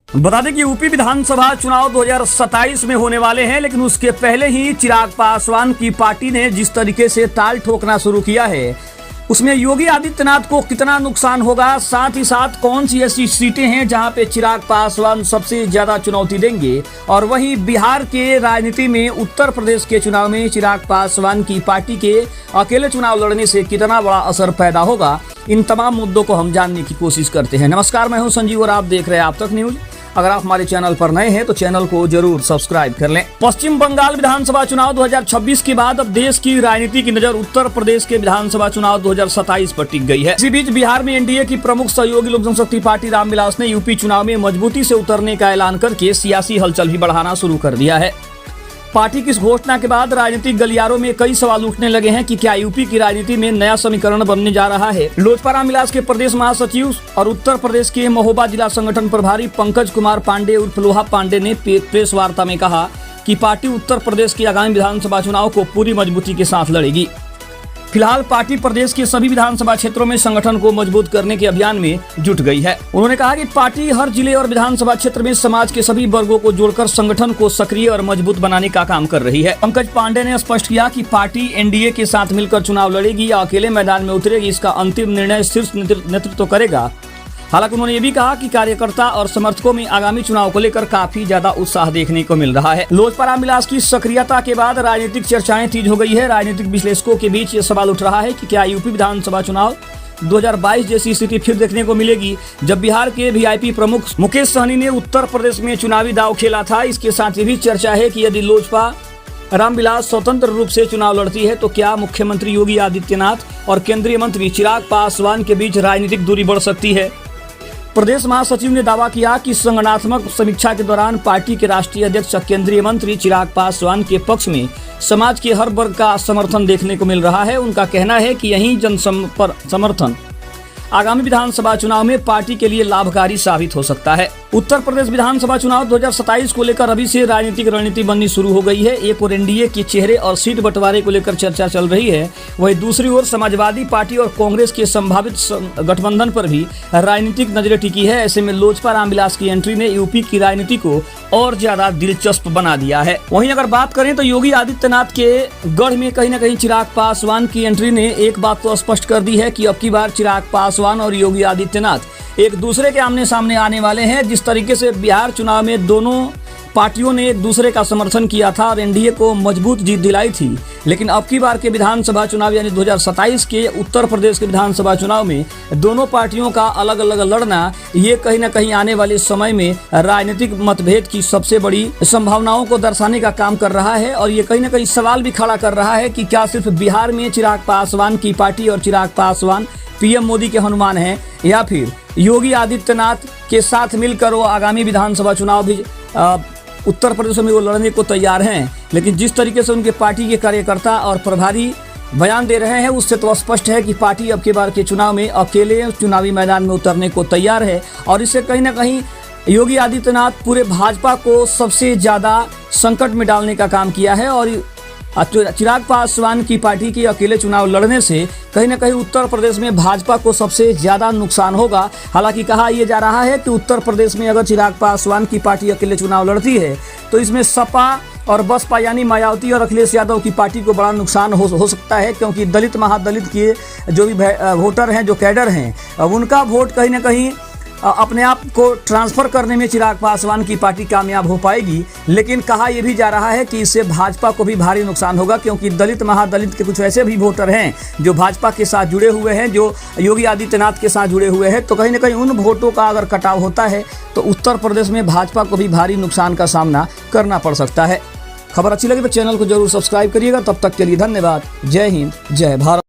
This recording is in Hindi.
बता दें कि यूपी विधानसभा चुनाव 2027 में होने वाले हैं, लेकिन उसके पहले ही चिराग पासवान की पार्टी ने जिस तरीके से ताल ठोकना शुरू किया है, उसमें योगी आदित्यनाथ को कितना नुकसान होगा, साथ ही साथ कौन सी ऐसी सीटें हैं जहां पे चिराग पासवान सबसे ज्यादा चुनौती देंगे, और वहीं बिहार के राजनीति में उत्तर प्रदेश के चुनाव में चिराग पासवान की पार्टी के अकेले चुनाव लड़ने से कितना बड़ा असर पैदा होगा, इन तमाम मुद्दों को हम जानने की कोशिश करते हैं। नमस्कार, मैं हूं संजीव और आप देख रहे हैं आप तक न्यूज। अगर आप हमारे चैनल पर नए हैं तो चैनल को जरूर सब्सक्राइब कर लें। पश्चिम बंगाल विधानसभा चुनाव 2026 के बाद अब देश की राजनीति की नजर उत्तर प्रदेश के विधानसभा चुनाव 2027 पर टिक गई है। इसी बीच बिहार में एनडीए की प्रमुख सहयोगी लोक जनशक्ति पार्टी रामविलास ने यूपी चुनाव में मजबूती से उतरने का ऐलान करके सियासी हलचल भी बढ़ाना शुरू कर दिया है। पार्टी की इस घोषणा के बाद राजनीतिक गलियारों में कई सवाल उठने लगे हैं कि क्या यूपी की राजनीति में नया समीकरण बनने जा रहा है। लोजपा रामविलास के प्रदेश महासचिव और उत्तर प्रदेश के महोबा जिला संगठन प्रभारी पंकज कुमार पांडे उर्फ लोहा पांडे ने प्रेस वार्ता में कहा कि पार्टी उत्तर प्रदेश के आगामी विधानसभा चुनाव को पूरी मजबूती के साथ लड़ेगी। फिलहाल पार्टी प्रदेश के सभी विधानसभा क्षेत्रों में संगठन को मजबूत करने के अभियान में जुट गई है। उन्होंने कहा कि पार्टी हर जिले और विधानसभा क्षेत्र में समाज के सभी वर्गों को जोड़कर संगठन को सक्रिय और मजबूत बनाने का काम कर रही है। पंकज पांडे ने स्पष्ट किया कि पार्टी एनडीए के साथ मिलकर चुनाव लड़ेगी या अकेले मैदान में उतरेगी, इसका अंतिम निर्णय शीर्ष नेतृत्व करेगा। हालांकि उन्होंने ये भी कहा कि कार्यकर्ता और समर्थकों में आगामी चुनाव को लेकर काफी ज्यादा उत्साह देखने को मिल रहा है। लोजपा रामविलास की सक्रियता के बाद राजनीतिक चर्चाएं तेज हो गई है। राजनीतिक विश्लेषकों के बीच ये सवाल उठ रहा है कि क्या यूपी विधानसभा चुनाव 2022 जैसी स्थिति फिर देखने को मिलेगी, जब बिहार के वीआईपी प्रमुख मुकेश सहनी ने उत्तर प्रदेश में चुनावी दांव खेला था। इसके साथ ये भी चर्चा है कि यदि लोजपा रामविलास स्वतंत्र रूप से चुनाव लड़ती है तो क्या मुख्यमंत्री योगी आदित्यनाथ और केंद्रीय मंत्री चिराग पासवान के बीच राजनीतिक दूरी बढ़ सकती है। प्रदेश महासचिव ने दावा किया कि संगठनात्मक समीक्षा के दौरान पार्टी के राष्ट्रीय अध्यक्ष केंद्रीय मंत्री चिराग पासवान के पक्ष में समाज के हर वर्ग का समर्थन देखने को मिल रहा है। उनका कहना है कि यही समर्थन आगामी विधानसभा चुनाव में पार्टी के लिए लाभकारी साबित हो सकता है। उत्तर प्रदेश विधानसभा चुनाव 2027 को लेकर अभी से राजनीतिक रणनीति बननी शुरू हो गई है। एक और एनडीए के चेहरे और सीट बंटवारे को लेकर चर्चा चल रही है, वहीं दूसरी ओर समाजवादी पार्टी और कांग्रेस के संभावित गठबंधन पर भी राजनीतिक नजरें टिकी है। ऐसे में लोजपा रामविलास की एंट्री ने यूपी की राजनीति को और ज्यादा दिलचस्प बना दिया है। वहीं अगर बात करें तो योगी आदित्यनाथ के गढ़ में कहीं न कहीं चिराग पासवान की एंट्री ने एक बात तो स्पष्ट कर दी है कि अब की बार चिराग पासवान और योगी आदित्यनाथ एक दूसरे के आमने सामने आने वाले हैं। जिस तरीके से बिहार चुनाव में दोनों पार्टियों ने एक दूसरे का समर्थन किया था और एनडीए को मजबूत जीत दिलाई थी, लेकिन अब की बार के विधानसभा चुनाव यानी 2027 के उत्तर प्रदेश के विधानसभा चुनाव में दोनों पार्टियों का अलग अलग लड़ना, ये कहीं न कहीं आने वाले समय में राजनीतिक मतभेद की सबसे बड़ी संभावनाओं को दर्शाने का काम कर रहा है। और ये कहीं न कहीं सवाल भी खड़ा कर रहा है कि क्या सिर्फ बिहार में चिराग पासवान की पार्टी और चिराग पासवान पीएम मोदी के हनुमान हैं, या फिर योगी आदित्यनाथ के साथ मिलकर वो आगामी विधानसभा चुनाव भी उत्तर प्रदेश में वो लड़ने को तैयार हैं। लेकिन जिस तरीके से उनके पार्टी के कार्यकर्ता और प्रभारी बयान दे रहे हैं, उससे तो स्पष्ट है कि पार्टी अब के बार के चुनाव में अकेले चुनावी मैदान में उतरने को तैयार है। और इससे कहीं ना कहीं योगी आदित्यनाथ पूरे भाजपा को सबसे ज़्यादा संकट में डालने का काम किया है। और चिराग पासवान की पार्टी के अकेले चुनाव लड़ने से कहीं ना कहीं उत्तर प्रदेश में भाजपा को सबसे ज्यादा नुकसान होगा। हालांकि कहा यह जा रहा है कि उत्तर प्रदेश में अगर चिराग पासवान की पार्टी अकेले चुनाव लड़ती है तो इसमें सपा और बसपा यानी मायावती और अखिलेश यादव की पार्टी को बड़ा नुकसान हो सकता है, क्योंकि दलित महादलित के जो भी वोटर हैं, जो कैडर हैं, उनका वोट कहीं ना कहीं अपने आप को ट्रांसफर करने में चिराग पासवान की पार्टी कामयाब हो पाएगी। लेकिन कहा यह भी जा रहा है कि इससे भाजपा को भी भारी नुकसान होगा, क्योंकि दलित महादलित के कुछ ऐसे भी वोटर हैं जो भाजपा के साथ जुड़े हुए हैं, जो योगी आदित्यनाथ के साथ जुड़े हुए हैं। तो कहीं ना कहीं उन वोटों का अगर कटाव होता है तो उत्तर प्रदेश में भाजपा को भी भारी नुकसान का सामना करना पड़ सकता है। खबर अच्छी लगी तो चैनल को जरूर सब्सक्राइब करिएगा। तब तक के लिए धन्यवाद। जय हिंद, जय भारत।